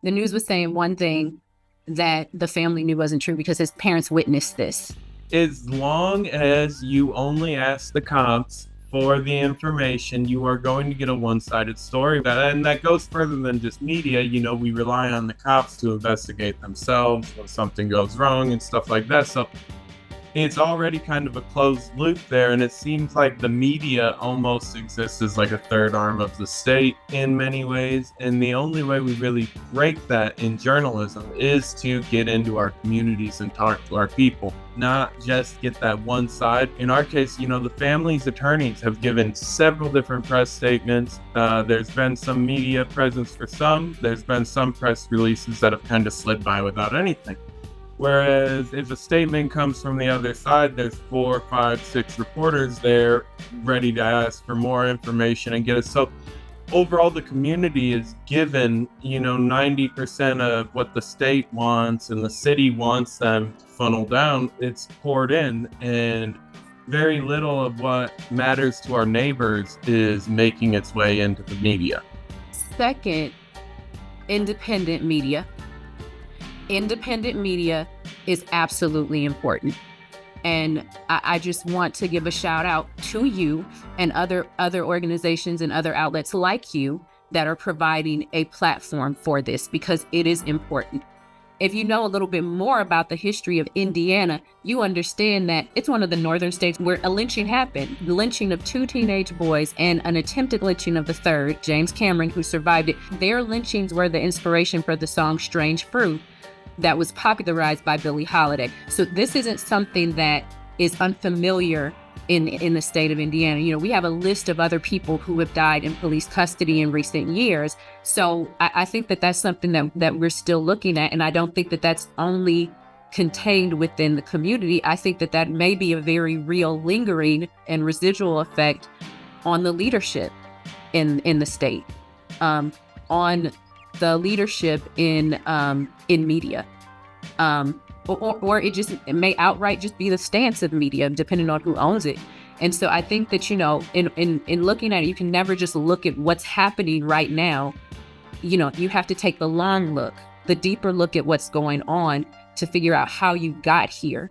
The news was saying one thing that the family knew wasn't true because his parents witnessed this. As long as you only ask the cops for the information, you are going to get a one-sided story. And that goes further than just media. We rely on the cops to investigate themselves when something goes wrong and stuff like that. So it's already kind of a closed loop there, and it seems like the media almost exists as like a third arm of the state in many ways. And the only way we really break that in journalism is to get into our communities and talk to our people, not just get that one side. In our case, the family's attorneys have given several different press statements. There's been some media presence for some. There's been some press releases that have kind of slid by without anything. Whereas if a statement comes from the other side, there's 4, 5, 6 reporters there ready to ask for more information and get it. So overall, the community is given, 90% of what the state wants and the city wants them to funnel down. It's poured in, and very little of what matters to our neighbors is making its way into the media. Second, independent media. Independent media is absolutely important. And I just want to give a shout out to you and other organizations and other outlets like you that are providing a platform for this, because it is important. If you know a little bit more about the history of Indiana, you understand that it's one of the northern states where a lynching happened. The lynching of 2 teenage boys and an attempted lynching of the third, James Cameron, who survived it. Their lynchings were the inspiration for the song Strange Fruit that was popularized by Billie Holiday. So this isn't something that is unfamiliar in the state of Indiana. We have a list of other people who have died in police custody in recent years. So I think that that's something that we're still looking at. And I don't think that that's only contained within the community. I think that that may be a very real lingering and residual effect on the leadership in the state, on the leadership in media, or it may outright just be the stance of media, depending on who owns it. And so I think that in looking at it, you can never just look at what's happening right now. You have to take the long look, the deeper look at what's going on to figure out how you got here.